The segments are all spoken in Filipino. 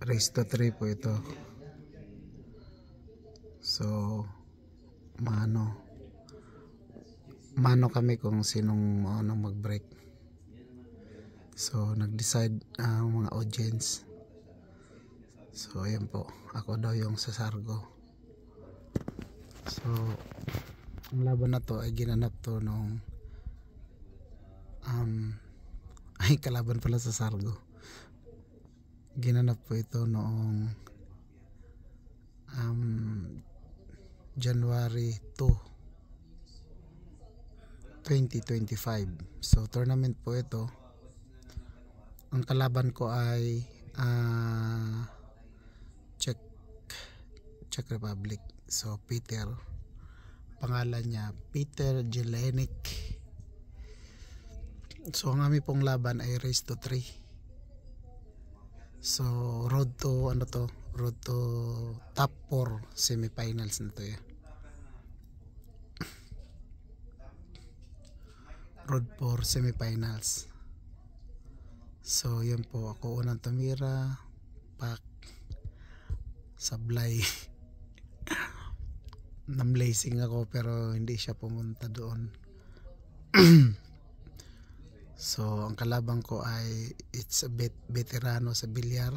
Race to 3 po ito. So mano kami kung sinong maunang mag-break. So nag-decide ang mga audience. So ayan po, ako daw yung sasargo. So ang laban na to ay ginanap to nung ay kalaban pala sa sargo. Ginanap po ito noong January 2, 2025. So tournament po ito. Ang kalaban ko ay Czech Republic. So Peter, pangalan niya Peter Jelenik. So ang aming pong laban ay race to 3. So road to top 4 semifinals na to ya. Road 4 semifinals. So yan po, ako unang tumira, pak sablay. Namlazing ako pero hindi siya pumunta doon. So ang kalabang ko ay it's a veterano sa bilyar.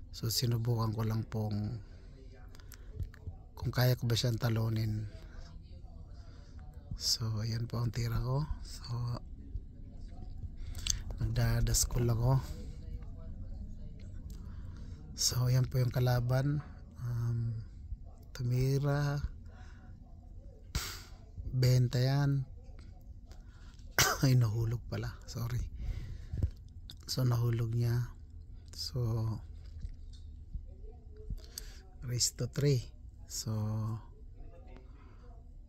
So sinubukan ko lang pong kung kaya ko ba siyang talunin. So ayan po ang tira ko. So nagdadaskol ako. So ayan po yung kalaban. Tumira 20 yan. Ay nahulog pala, sorry. So nahulog niya. So race to 3. So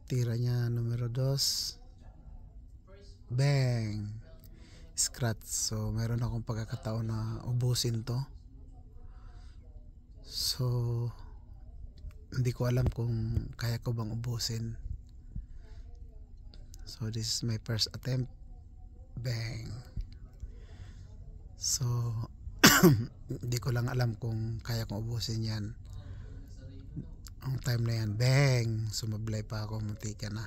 tira niya numero 2, bang, scratch. So meron akong pagkakataon na ubusin to. So hindi ko alam kung kaya ko bang ubusin. So this is my first attempt. Bang. So hindi ko lang alam kung kaya kong ubusin yan. Ang time na yan, bang, sumablay pa ako, muntika na.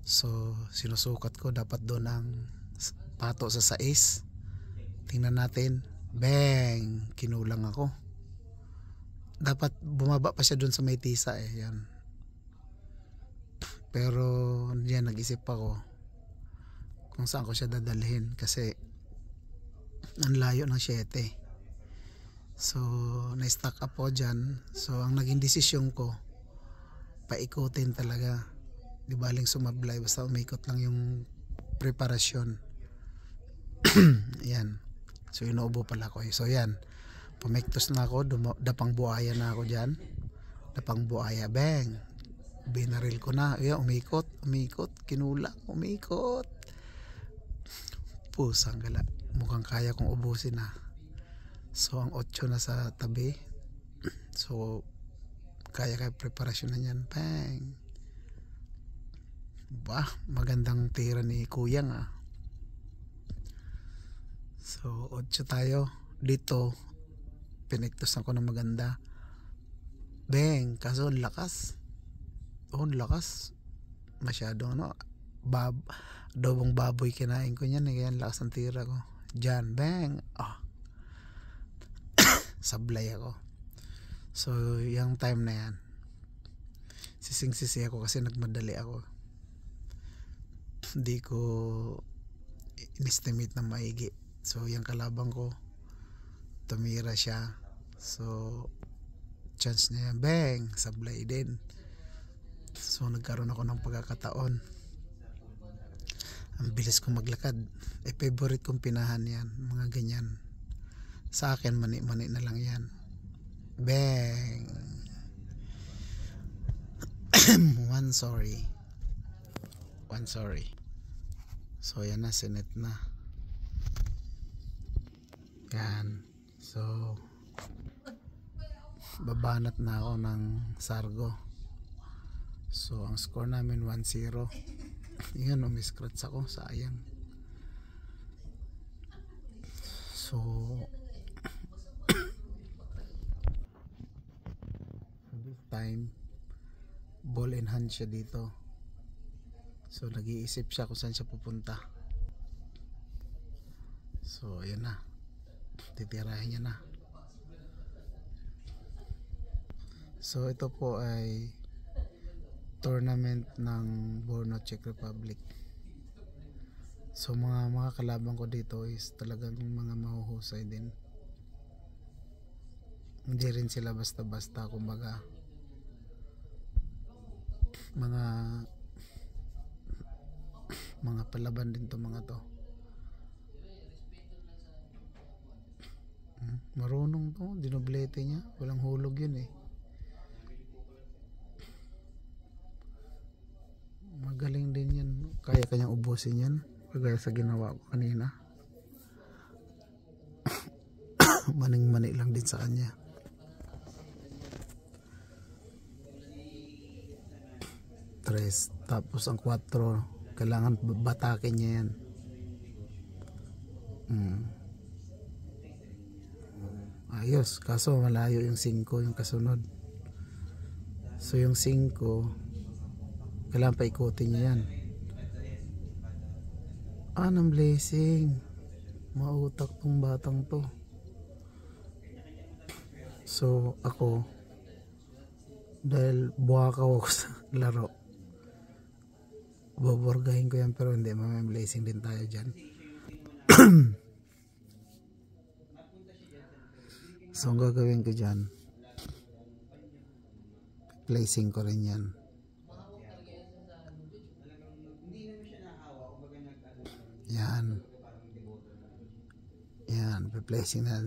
So sinusukat ko, dapat doon ang pato sa 6. Tingnan natin, bang, kinulang ako. Dapat bumaba pa siya doon sa may tisa yan. Pero yan, nag-isip ako kung saan ko siya dadalhin kasi ang layo ng 7. So na-stuck up po dyan. So ang naging desisyon ko, paikutin talaga. Di baling sumablay, basta umikot lang yung preparasyon. Yan. So inuubo pala ako. So yan, pumektos na ako, dapang buhaya na ako dyan. Dapang buhaya, bang, binaril ko na. Yan, umikot, kinulang, umikot. Pusang gala, mukhang kaya kong ubusin na. So ang 8 na sa tabi. So kaya preparasyon na yan. Bang. Bah, magandang tira ni Kuyang So 8 tayo. Dito pinektosan ko ng maganda. Bang, kaso lakas. Lakas. Masyado adobong baboy kinain ko niyan, kaya lakas ang tira ko. Diyan, bang. Sablay ako. So yung time na yan, sising-sisi ako kasi nagmadali ako. Hindi ko in-estimate na maigi. So yung kalabang ko, tumira siya. So chance niya, bang, sablay din. So nagkaroon ako ng pagkakataon. Ang bilis kong maglakad. Favorite kong pinahan yan, mga ganyan. Sa akin mani-mani na lang yan. Bang. One sorry. So yan na, sinet na. Yan. So babanat na ako ng sargo. So ang score namin 1-0. Yan, umiscratch ako, sayang. So this time ball in hand siya dito. So nag-iisip siya kung saan siya pupunta. So ayan na, titirahin niya na. So ito po ay tournament ng Borno, Czech Republic. So mga kalaban ko dito is talagang mga mahuhusay din. Hindi rin sila basta-basta, kumbaga mga palaban din to mga to. Marunong to, dinoblete niya, walang hulog yun eh. Magaling din yan, kaya kanyang ubusin yan, kagaya sa ginawa ko kanina. Maning-mani lang din sa kanya. Tres, tapos ang 4 kailangan batakin niya yan. Ayos, kaso malayo yung 5 yung kasunod. So yung 5 kailangan pa ikutin niya yan. Ng blessing, mautak tong batang to. So ako, dahil buwakaw ako sa laro, boborgahin ko yan, pero hindi, may blessing din tayo dyan. So ang gagawin ko dyan, placing ko rin yan. Yan, placing na.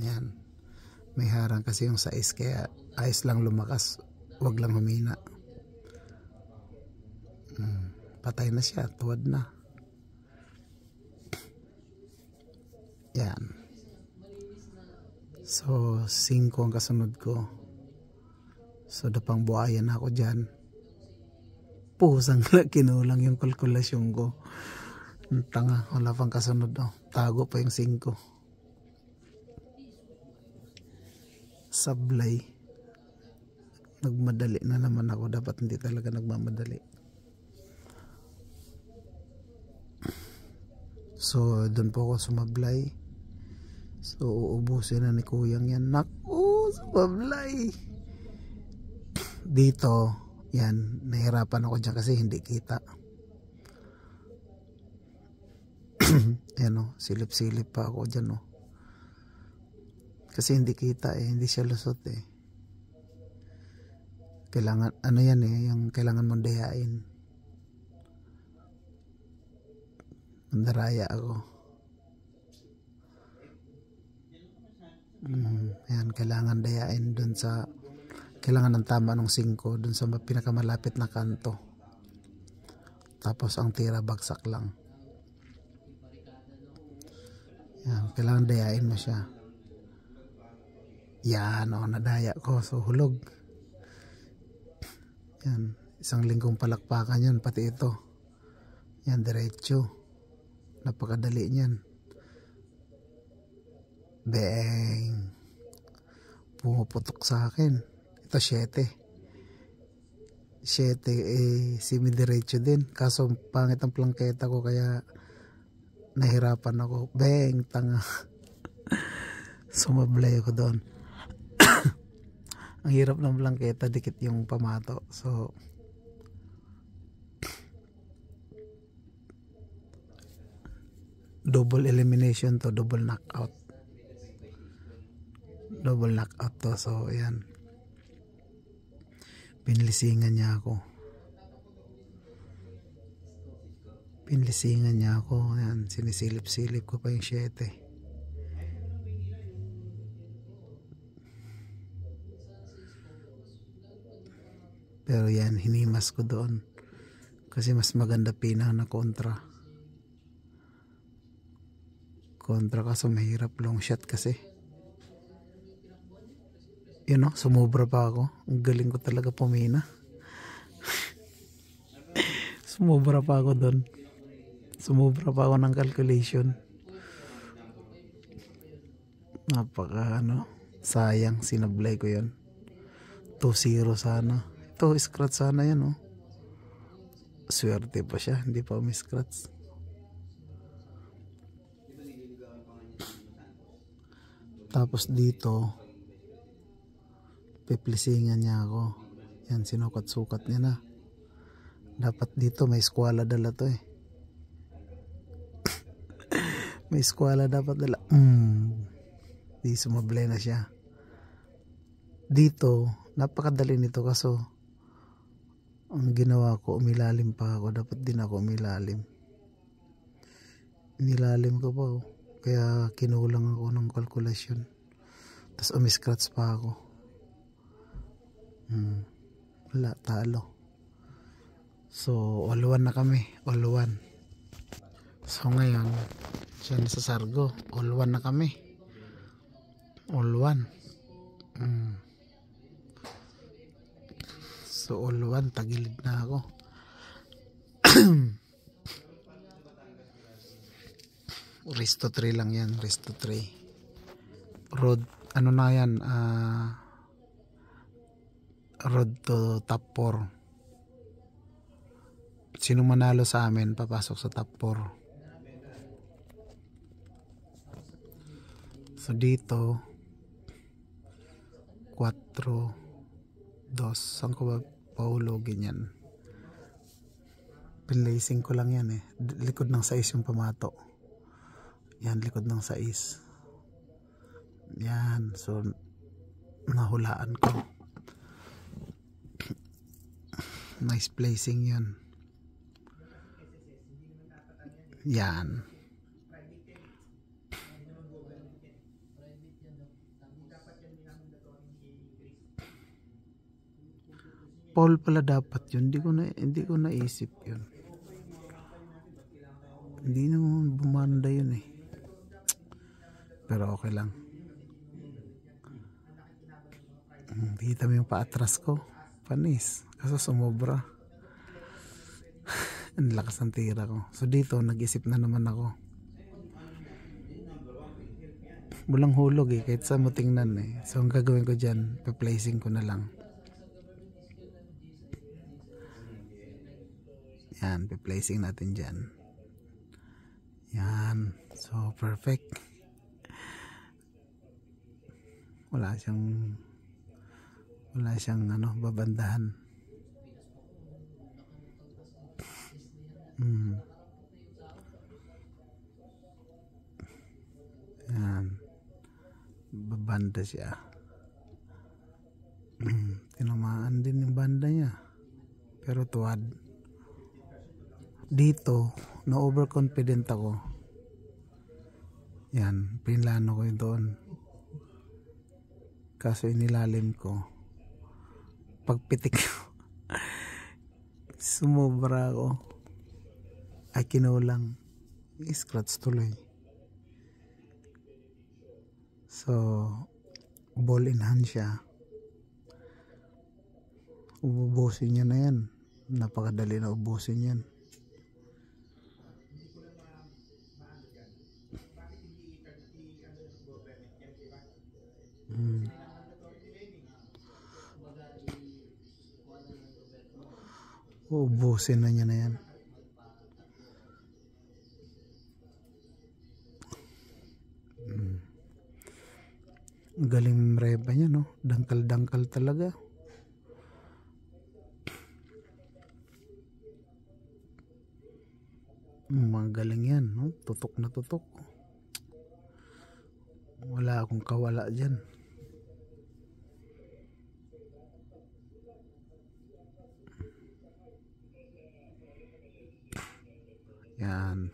Yan, may harang kasi yung size, kaya ayos lang lumakas, wag lang humina. Patay na siya, tuwad na. Yan. So 5 ang kasunod ko. So dapang buhayan na ako dyan. Pusang kinulang yung kalkulasyon ko. Tanga, wala pang kasunod. Tago pa yung 5. Sablay. Nagmadali na naman ako. Dapat hindi talaga nagmamadali. So doon po ako sumablay. So uubusin na ni kuyang yan. Naku, sumablay. Dito, yan, nahirapan ako dyan kasi hindi kita. Yan silip-silip pa ako dyan kasi hindi kita hindi siya lusot kailangan, yan yung kailangan mong dayain. Mandaraya ako. Yan, kailangan dayain dun sa, kailangan ng tama ng 5 dun sa pinakamalapit na kanto, tapos ang tira bagsak lang. Yan, kailangan dayain mo siya. Yan, nadaya ko, so hulog. Yan, 1 linggong palakpakan yan, pati ito. Yan, diretso. Napakadali niyan. Bang! Pumuputok sa akin. Ito 7. 7 semi-diretso din. Kaso pangit ang plangketa ko, kaya nahirapan ako. Bang! Tanga. Sumablay ako doon. Ang hirap ng plangketa, dikit yung pamato. So double elimination to, double knockout to. So ayan, pinlisingan niya ako. Ayan, sinisilip-silip ko pa yung 7. Pero yan, hinimas ko doon kasi mas maganda pina na kontra, kaso mahirap long shot kasi. Sumubra pa ako. Ang galing ko talaga pumina. Sumobra pa ako doon. Sumobra pa ako ng calculation. Napaka sayang, sinablay ko yun. 2-0 sana. Ito, scratch sana yan, oh. Swerte pa siya, hindi pa umi-scratch. Tapos dito, piplisingan niya ako. Yan, sinukat-sukat niya na. Dapat dito may skwala dala to eh. May skwala dapat dala. Di sumablay na siya. Dito, napakadali nito kaso ang ginawa ko, umilalim pa ako. Dapat din ako umilalim. Inilalim ko pa, oh. Kaya kinulang ako ng kalkulasyon. Tapos umi-scratch pa ako. Wala, talo. So, all one na kami. All one. So, ngayon, siya sa Sargo. All one na kami. All one. So, all one. Tagilid na ako. Resto 3 lang yan. Resto 3. Road, ano na yan? Road to top 4. Sino manalo sa amin papasok sa top 4. So dito 4-2. Saan ko ba paulogin yan? Pinlacing ko lang yan eh. Likod ng 6 yung pamato. Yan, likod ng 6. Yan, so nahulaan ko. Nice placing yun. Yan. Paul pala dapat yun. Hindi ko naisip yun. Hindi naman bumanda yun eh. Pero okay lang. Kita mo yung paatras ko. Panis. Kaso sumobra. Ang lakas ng tira ko. So dito nag-isip na naman ako. Walang hulog eh. Kahit sa mo tingnan eh. So ang gagawin ko dyan, pa-placing ko na lang. Yan, pa-placing natin dyan. Yan. So perfect. Wala siyang babandahan. Yan. Babanda siya. Tinamaan din yung banda niya. Pero tuwad. Dito, na-overconfident ako. Yan. Pinlano ko yun doon. Kaso inilalim ko. Pagpitik ko. Sumobra ako. Ay kinulang. Scratch tuloy. So ball in hand siya. Ubusin niya na yan. Napakadali na ubusin yan. Ubusin na niya na yan. Galing reba niya, no? Dangkal-dangkal talaga. Magaling yan, no? Tutok na tutok. Wala akong kawala dyan. Yan.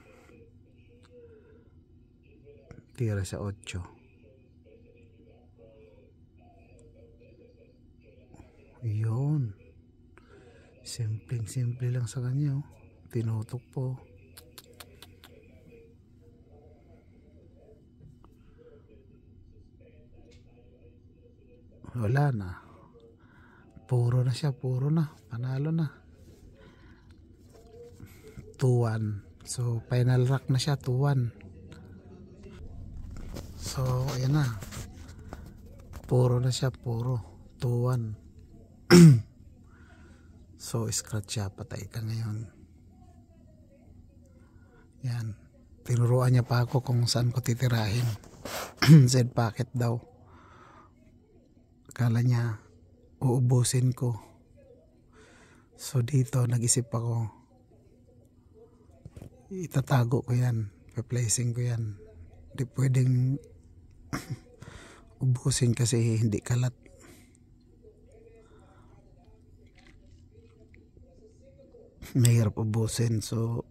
Tira sa 8. Yun. Simple lang sa kanya, oh. Tinutok po. Wala na. Puro na siya, puro na. Panalo na. 2-1. So final rack na siya, 2-1. So ayan na, puro na siya, puro 2-1. So scratch siya, patay ka ngayon. Yan, tinuruan niya pa ako kung saan ko titirahin. Z packet daw, akala niya uubusin ko. So dito nag-isip ako, itatago ko yan, replacing ko yan. Hindi pwedeng ubusin kasi hindi kalat. Mahirap ubusin, so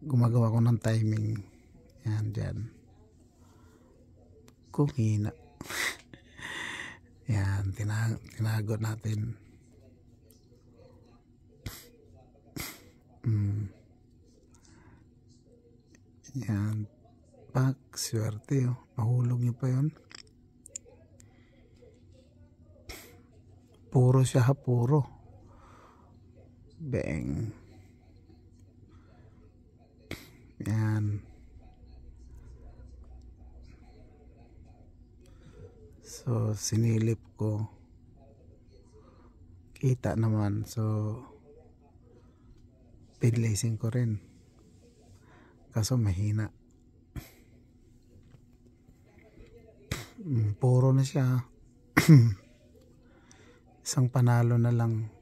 gumagawa ko ng timing. Yan, dyan kung hina. Yan, tinago natin. Yan, pak, swerte oh. Nahulog niyo pa yun. Puro siya ha, puro. Bang. Yan. So sinilip ko, kita naman, so pinlacing ko rin, kaso mahina. Puro na siya. Isang panalo na lang.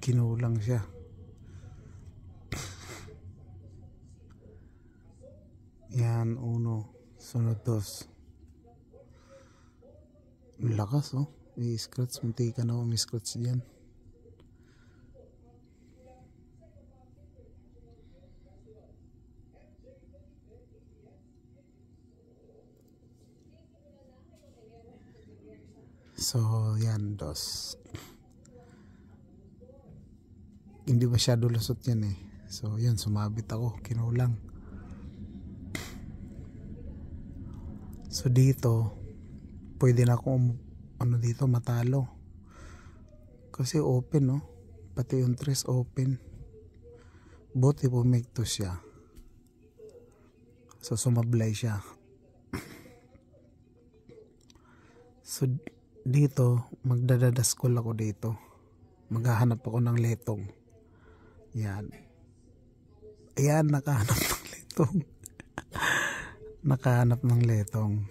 Kinulang siya. Yan, 1, sunod 2. Lakas oh, may scratch, munti ka na may scratch dyan. So yan, 2. Hindi masyado lusot yan eh. So yan, sumabit ako, kinulang. So dito pwede na akong dito matalo kasi open no, pati yung 3 open. Buti pumikto siya, so sumablay siya. So dito magdadadaskol ako dito, maghahanap ako ng letong. Yan, ayan, nakahanap ng letong. Nakahanap ng letong.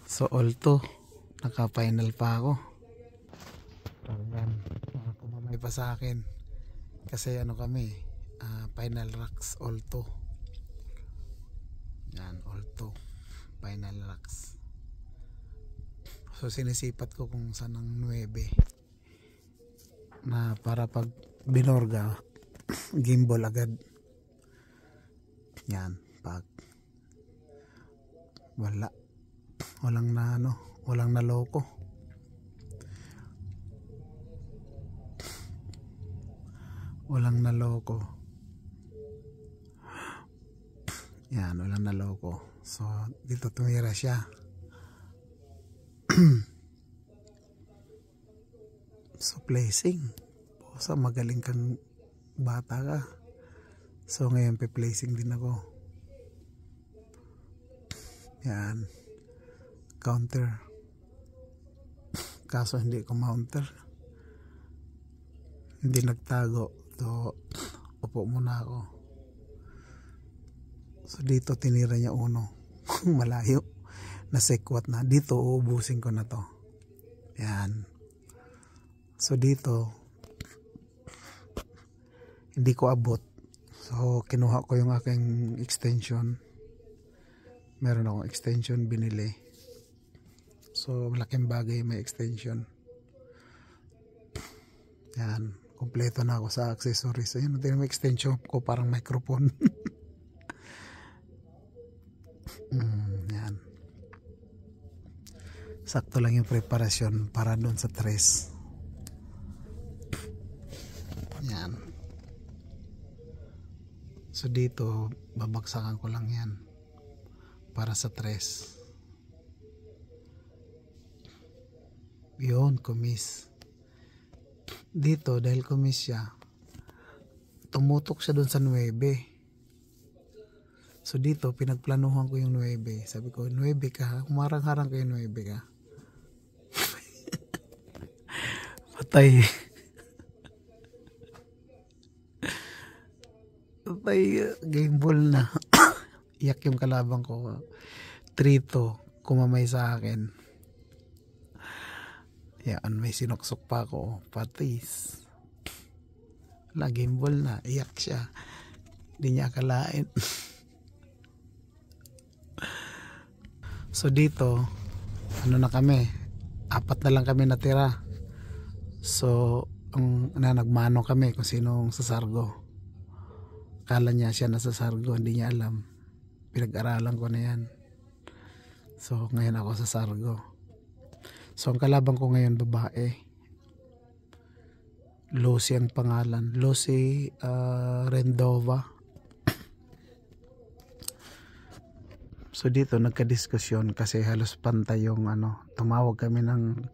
So all 2, naka final pa ako. Kumamay pa sa akin kasi kami, final racks all 2. Yan, all 2 final racks. So sinisipat ko kung saan ang 9 na para pag binorga gimbal agad. Yan, pag walang naloko. Walang naloko. Yan, walang naloko. So dito tumira siya. So placing, sa magaling kang bata ka. So ngayon pe-placing din ako. Yan, counter, kaso hindi ko counter, hindi nagtago. So upo muna ako. So dito tinira niya 1. Malayo, nasekwat na. Dito uubusin ko na to. Yan. So dito hindi ko abot, so kinuha ko yung aking extension. Meron akong extension binili, so malaking bagay may extension. Yan, kompleto na ako sa accessories. Ayun, natin yung extension ko, parang microphone. Yan, sakto lang yung preparasyon para doon sa 3. Yan. So dito babagsakan ko lang yan para sa 3. Yun, kumis. Dito dahil kumis siya, tumutok siya dun sa 9. So dito pinagplanuhan ko yung 9. Sabi ko 9 ka, humarang-harang ko yung 9 ka. Patay. Patay, game ball na. Iyak yung kalabang ko. 3-2 kumamay sa akin. Yan, may sinuksok pa ako. Patis. Wala, game ball na. Iyak siya. Hindi niya akalain. So dito, ano na kami? 4 na lang kami natira. So, nagmano kami kung sinong sasargo. Kala niya siya nasasargo. Hindi niya alam. Pinag-aralan ko na yan. So, ngayon ako sasargo. So, ang kalabang ko ngayon, babae. Lucy ang pangalan. Lucy Rendova. So, dito nagka-diskusyon kasi halos pantay yung tumawag kami ng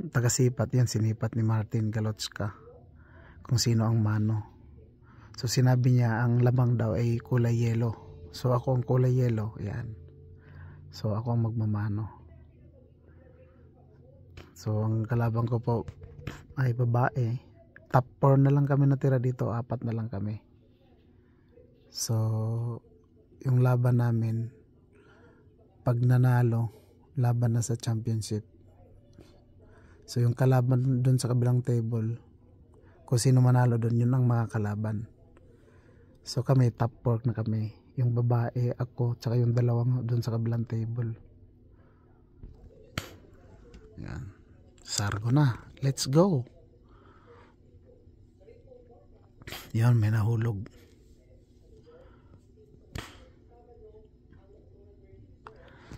taga-sipat. Yan, sinipat ni Martin Galotska. Kung sino ang mano. So, sinabi niya ang lamang daw ay kulay yelo. So, ako ang kulay yelo. Yan. So, ako ang magmamano. So, ang kalabang ko po ay babae. Top 4 na lang kami natira dito. 4 na lang kami. So, yung laban namin, pag nanalo, laban na sa championship. So, yung kalaban dun sa kabilang table, kung sino manalo dun, yun ang mga kalaban. So, kami, top 4 na kami. Yung babae, ako, tsaka yung dalawang dun sa kabilang table. Yan. Sargo na. Let's go. Yan, may nahulog.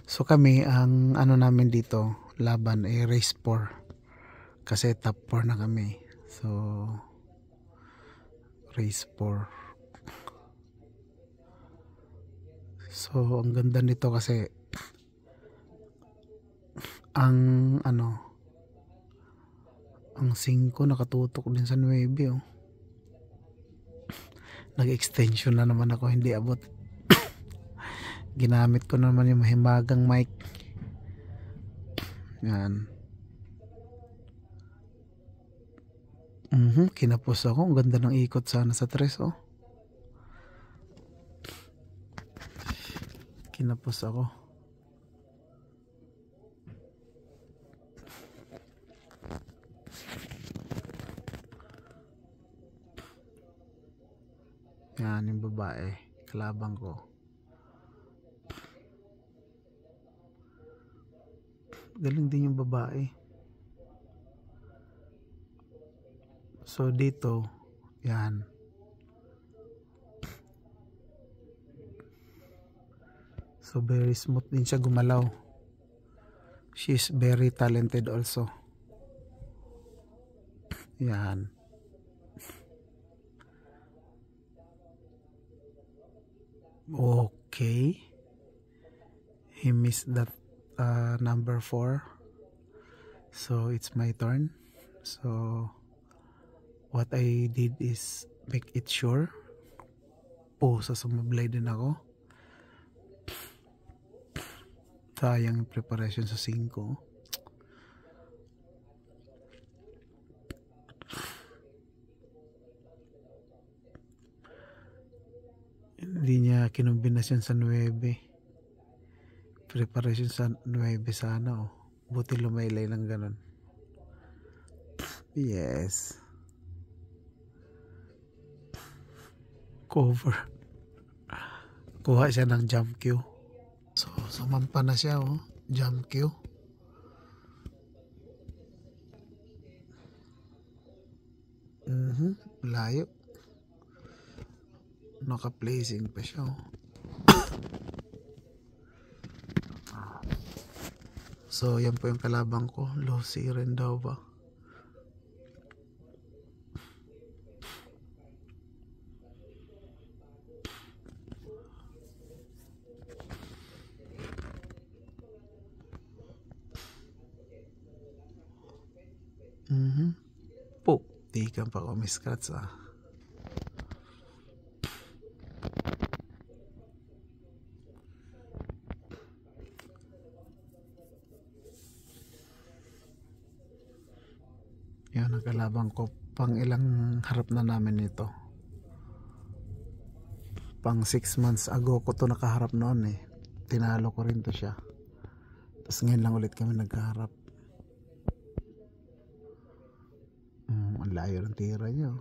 So kami, ang namin dito, laban ay race 4. Kasi top 4 na kami. So, race 4. So, ang ganda nito kasi ang 5 nakatutok din sa 9 oh. Nag-extension na naman ako, hindi abot. Ginamit ko naman yung mahimagang mic. Yan. Kinapos ako. Ang ganda ng ikot sana sa 3 oh. Kinapos ako. Yan yung babae, kalabang ko. Galing din yung babae. So dito, yan. So very smooth din siya gumalaw. She's very talented also. Yan. Okay. He missed that number 4. So it's my turn. So what I did is make it sure. Sa sumablay din ako. Sayang yung preparation sa 5. Hindi niya kinumbinasyon sa 9. Preparation sa 9 sana oh. Buti lumaylay lang ganun. Yes. Cover. Kuha siya ng jump cue. So, sumampa na siya oh. Jump cue. Layo. Naka-placing pa siya oh. So, yan po yung kalabang ko. Lucy Rendova. Tikan pa ko scratch ah. Yan ang kalaban ko. Pang ilang harap na namin ito. Pang 6 months ago ko to nakaharap noon eh. Tinalo ko rin to siya. Tapos ngayon lang ulit kami nagkaharap. Ang layo ng tira niyo.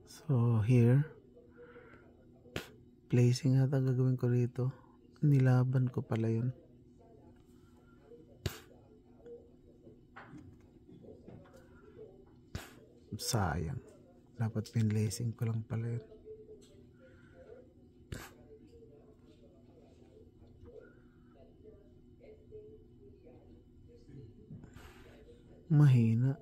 So here, placing ata gagawin ko rito. Nilaban ko pala yun. Sayang. Dapat pinlacing ko lang pala yun. Mahina.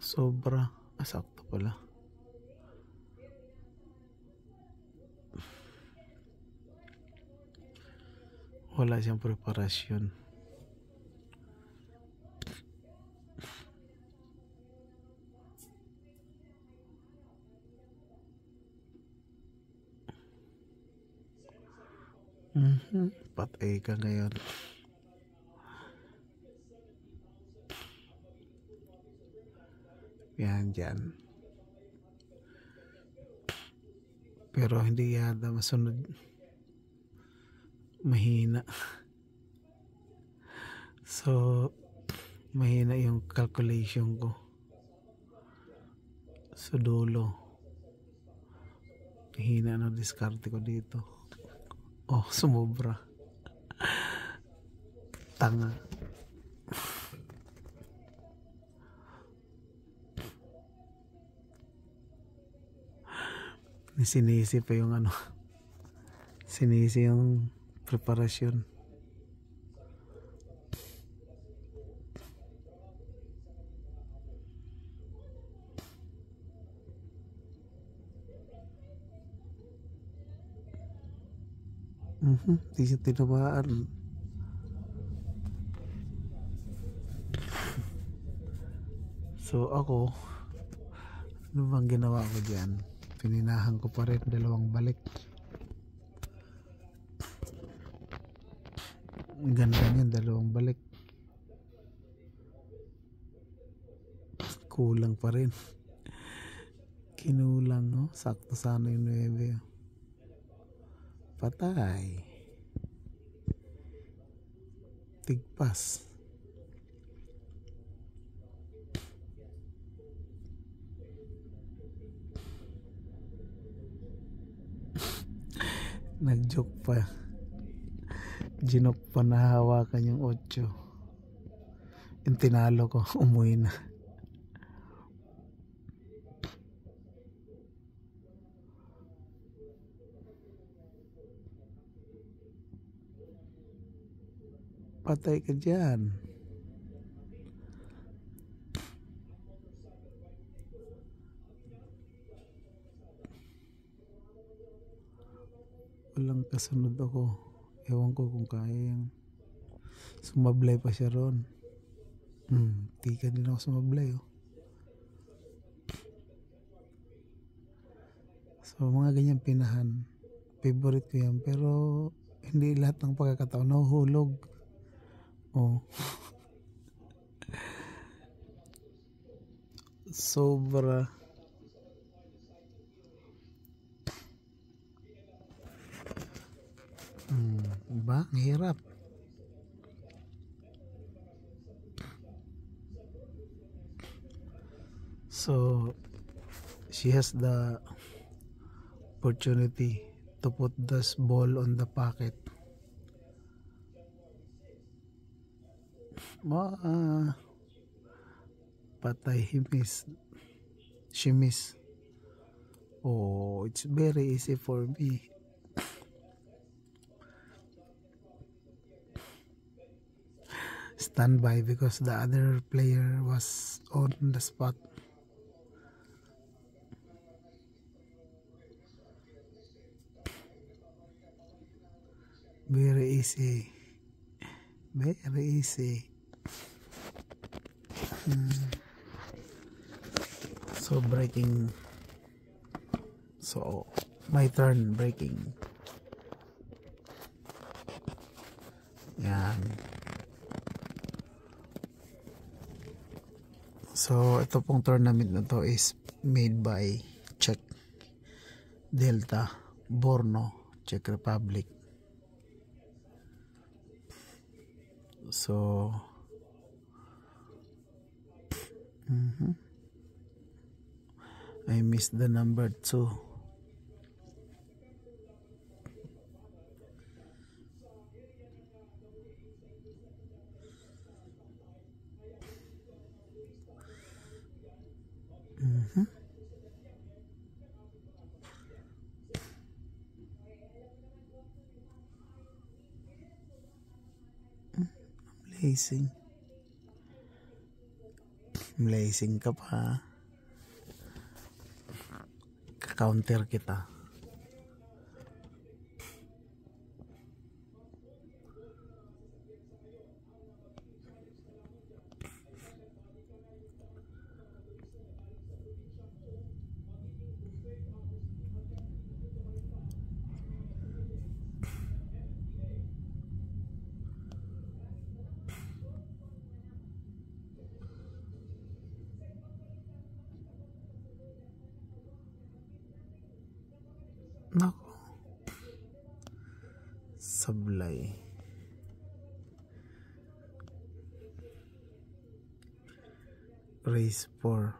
Sobra. Sakto pala. Wala siyang preparasyon. Patay ka ngayon. Yan dyan. Pero hindi yata masunod. Mahina. So mahina yung calculation ko. So dulo. Mahina na diskarte ko dito. Oh, sumobra. Tanga. Sinisi pa yung ano. Sinisi yung preparasyon. Di siya tinabaan. So ako, ano bang ginawa ko dyan? Pininahan ko pa rin dalawang balik. Ganda niyan, dalawang balik. Kulang pa rin. Kinulang, no? Sakto sana yung 9. Patay. Tigpas. Nag-joke pa. Ginok pa na hawakan yung 8. Yung tinalo ko, umuwi na. Patay ka dyan. Walang kasunod ako. Ewan ko kung kaya yung sumablay pa siya ron. Tika din ako sumablay. Oh. So mga ganyan pinahan. Favorite ko yan. Pero hindi lahat ng pagkakataon nahuhulog. Oh. Sobra. Diba? Ang hirap. So she has the opportunity to put this ball on the pocket. Patay, she miss. Oh, it's very easy for me. standby because the other player was on the spot. Very easy. Very easy. So breaking. So my turn breaking. Yan. So ito pong tournament na to is made by Czech Delta Brno, Czech Republic. So I missed the number 2. Blazing ka pa. Counter kita. Nako. Sablay. Race 4.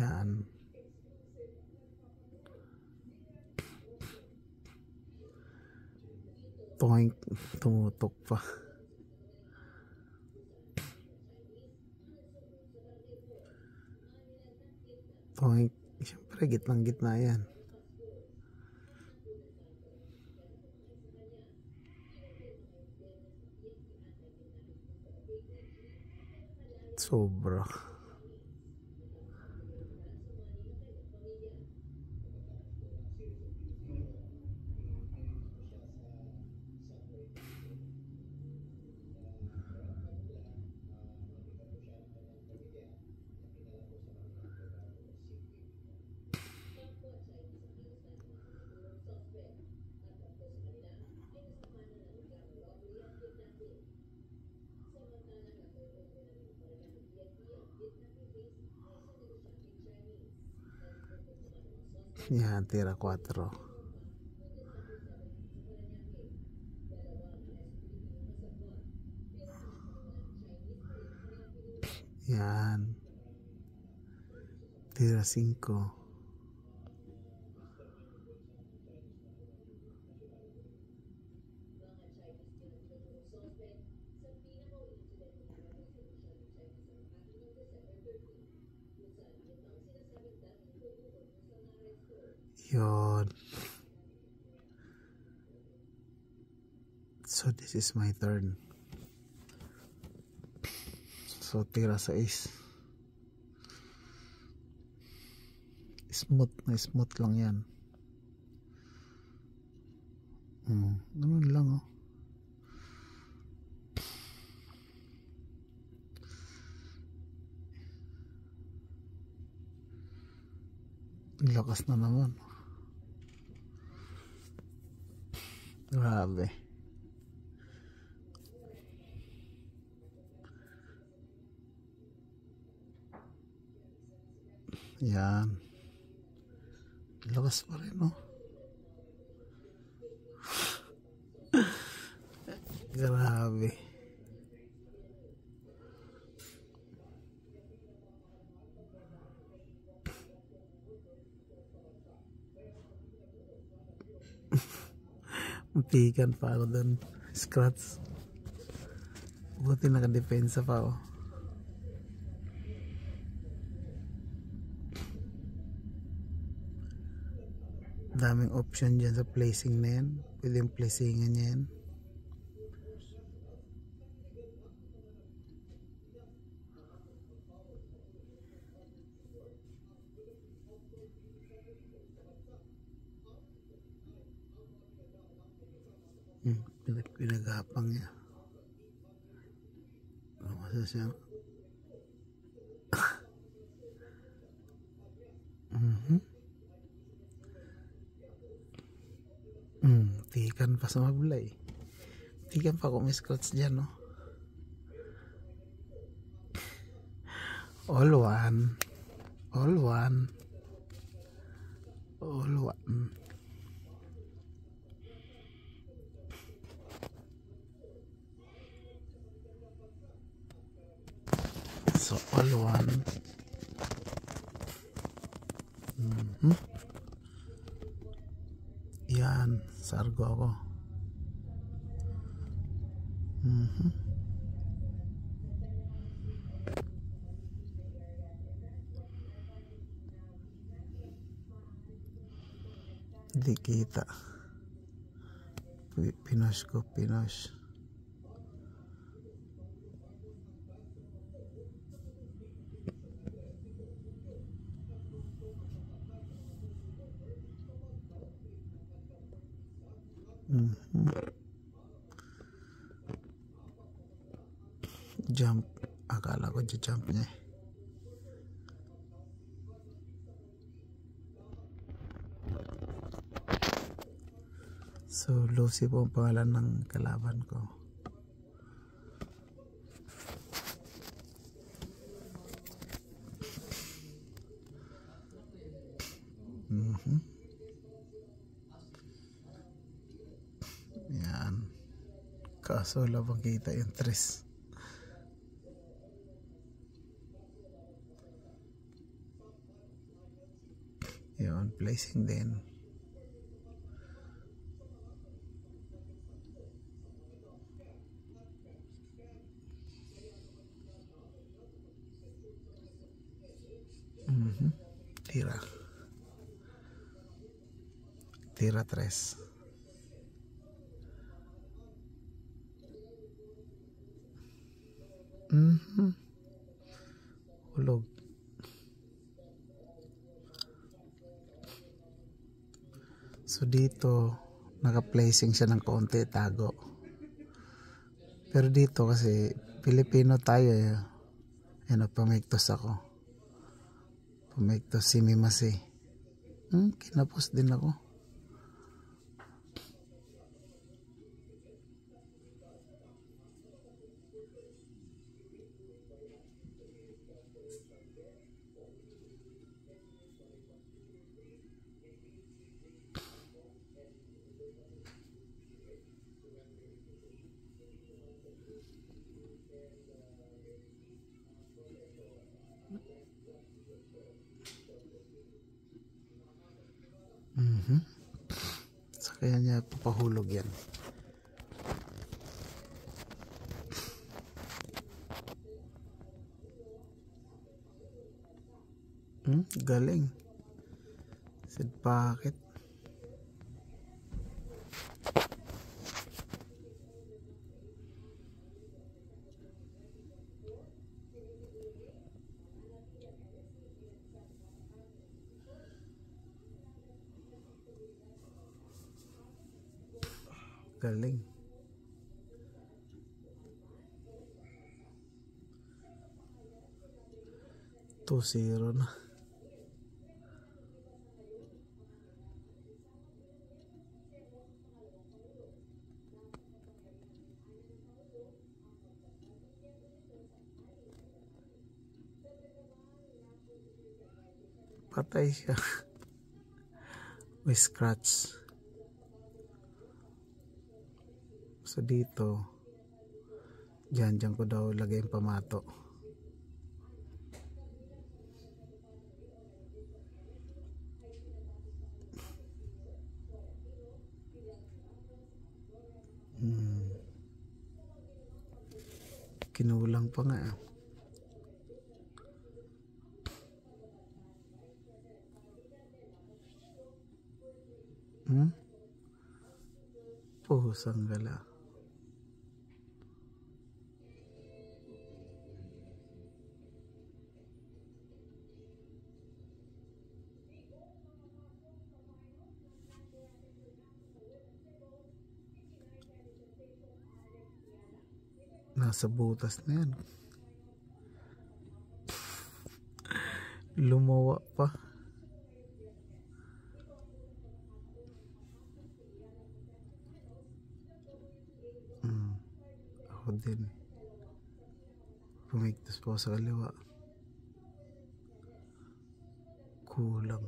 Yan. Toink. Tumutok pa. Toink. Siyempre gitnang gitna yan. Sobra. Yan, tira 4. Yan. Tira 5. Yun. So this is my turn. So tira 6. Smooth na smooth lang yan. Ganun lang oh. Lakas na naman. Grabe. Yan. Lakas pa rin, no? Grabe. Muntikan pa ako dun. Scratch. Buti nakadepensa pa ako. daming option dyan sa placing na yan. Pwede yung placingan yan. Pinagapang niya. Masa siya. Tikan pa sa mablay. Tikan pa kung may scratch dyan, no? All one. All one. All one. So all one. Yan, sargo ako. Hindi kita. Pinos ko, pinos. Jump, akala ko jump niya. So Lucy po ang pangalan ng kalaban ko. Yan. Kaso labang kita yung tres. Yun, placing din. Tira. Tira tres. Hulog. So dito naka-placing siya ng konti, tago. Pero dito kasi Pilipino tayo eh. Yan, pamigtos ako. Pamigtos si Mimasi. Kinapos din ako. So kaya niya papahulog yan. Galing. Seed packet. Galing. Two zero na. Patay siya. May scratch. So dito, dyan ko daw lagay yung pamato. Kinulang pa nga. Kusang gala. Nasa butas na yan. Lumawa pa. Ako din. Pumigtas po sa kaliwa. Kulang.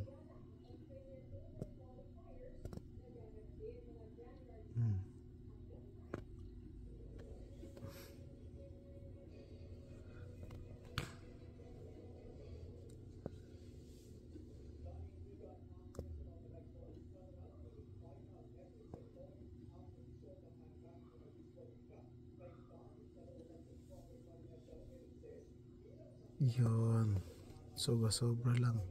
Yun. Sobra lang.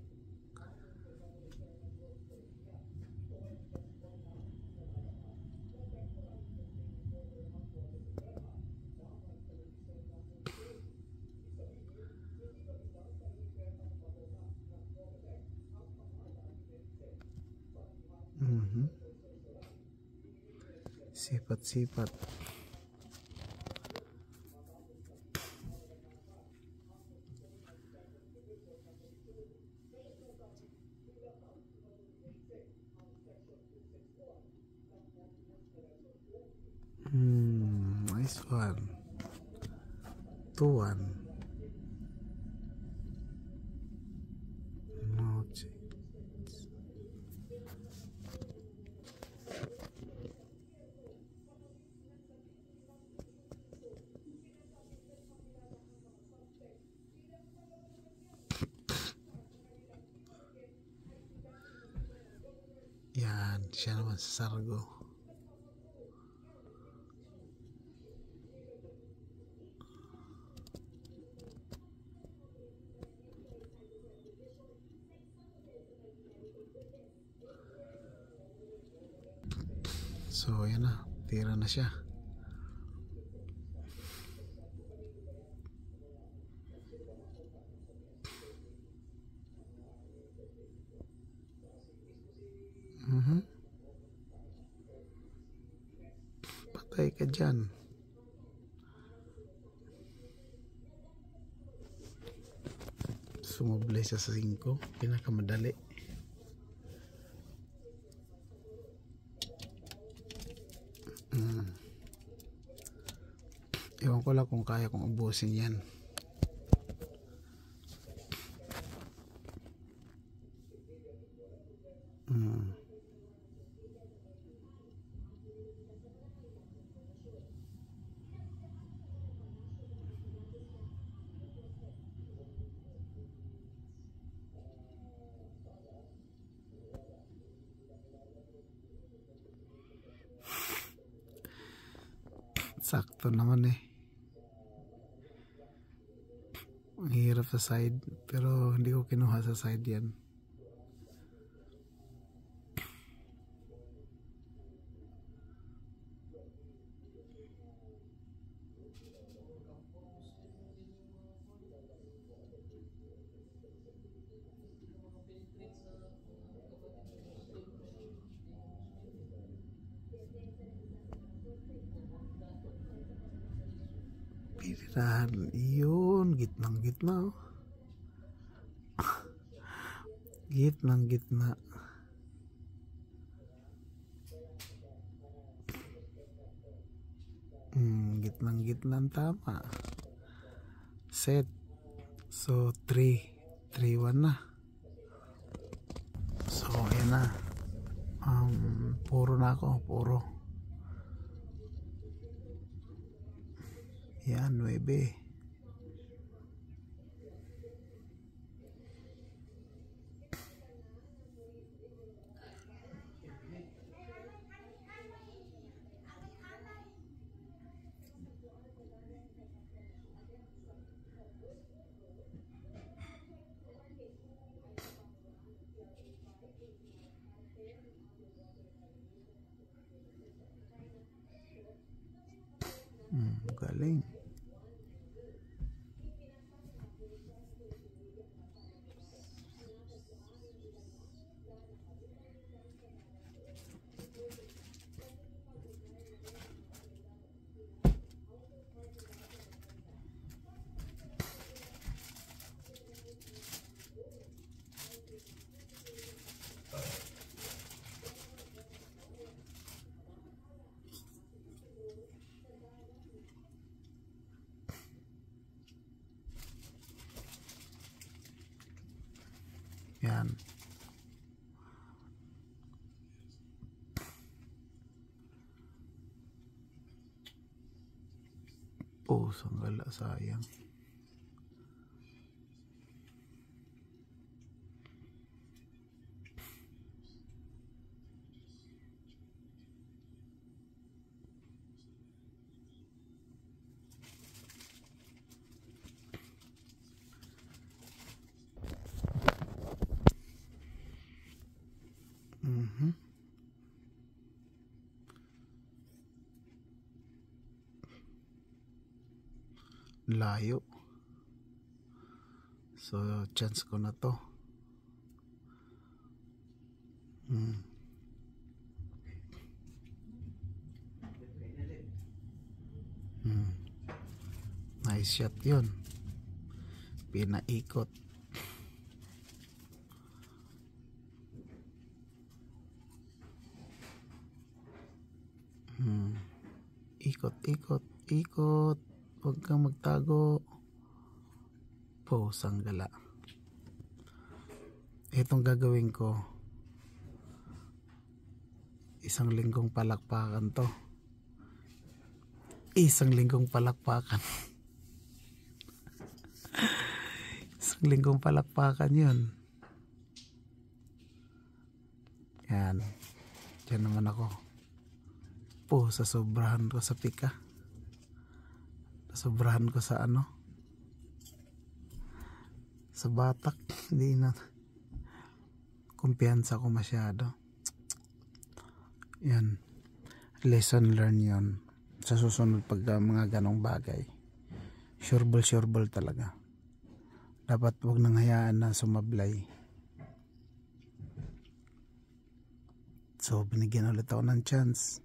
Sipat. Nice one. 2-1. No chance. Yan, siya naman sa Sargo. So yan na, tira na siya. Patay ka dyan. Sumublay siya sa 5, pinakamadali. Ewan ko lang kung kaya kong ubusin yan. Sakto naman eh. Ang hirap sa side, pero hindi ko kinuha sa side yan. Pinirahan yun, gitnang-gitna. Gitnang-gitna. Gitnang-gitna ang tama. Set. So 3-1 na. So ayan na. Puro na ako, puro. Yan, 9. galing. Yan. Oh, sanggala, sayang. Layo. So chance ko na to. Nice shot yun. Pinaikot. Ikot, ikot, ikot. Huwag kang magtago. Po, sanggala. Itong gagawin ko, isang linggong palakpakan to. Isang linggong palakpakan. Isang linggong palakpakan yun. Yan. Diyan naman ako. Po, sasobrahan ko sa pika. Sobrahan ko sa ano, sa batak. Hindi na kumpiyansa ko masyado. Yan, lesson learned yon sa susunod pag mga ganong bagay. Sureball talaga. Dapat wag nang hayaan na sumablay. So binigyan ulit ako ng chance.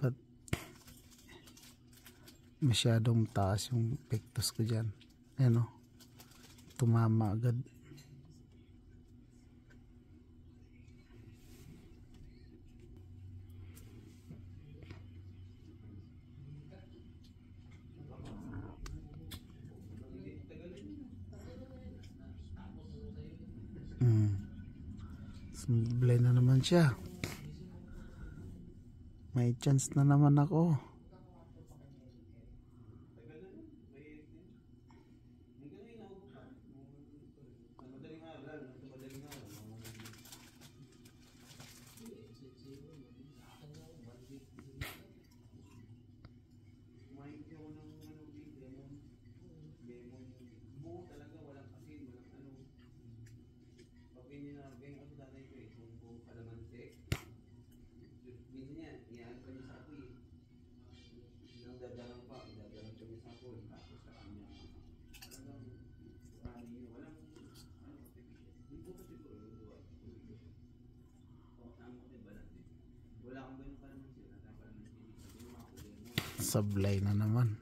But masyadong taas yung pektos ko dyan. Ano, tumama agad. Sumablay na naman siya. May chance na naman ako. Sablay na naman.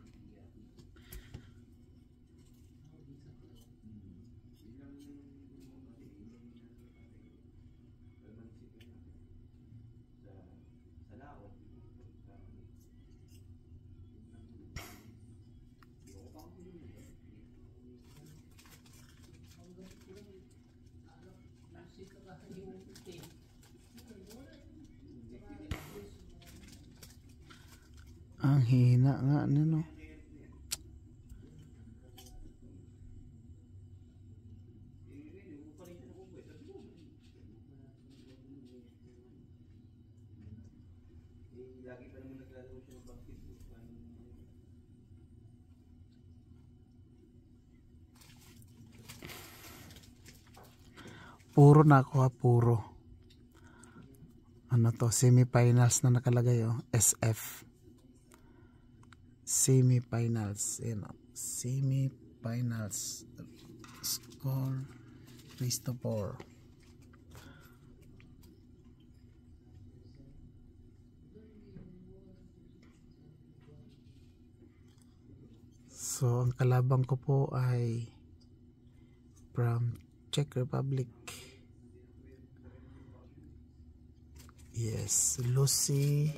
Ang hina nga nino. Lagi pa naman naglalaro siya ng basketball. Puro na ako ha, puro. Ano to, semifinals na nakalagay oh, SF. Semifinals, yun oh, semifinals. Score 3-4. So ang kalabang ko po ay from Czech Republic. Yes, Lucy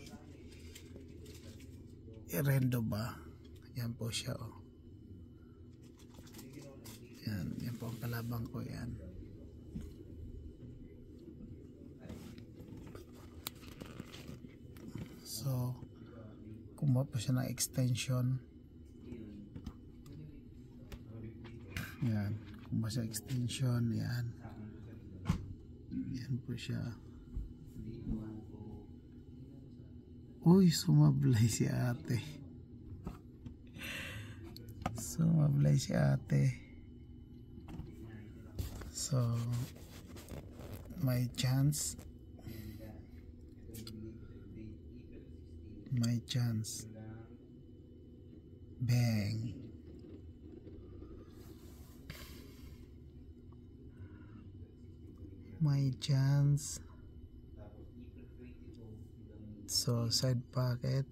Rendova. Yan po siya oh. Yan po ang kalabang ko yan. So kumuha po siya ng extension. Yan, kumuha siya extension. Yan. Yan po siya. Uy, sumablay si ate. Sumablay si ate. So, my chance. My chance. Bang. My chance. So side pocket.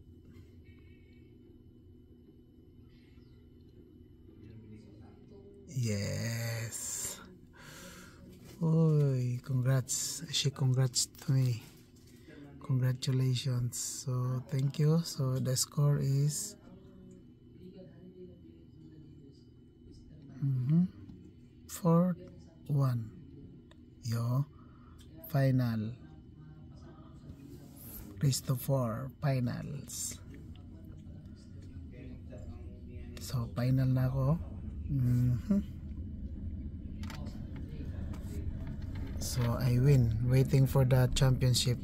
Yes. Oy, congrats. She congrats to me. Congratulations. So thank you. So the score is 4-1. Yo, final. 3-4 finals. So final na ako. So I win. Waiting for the championship.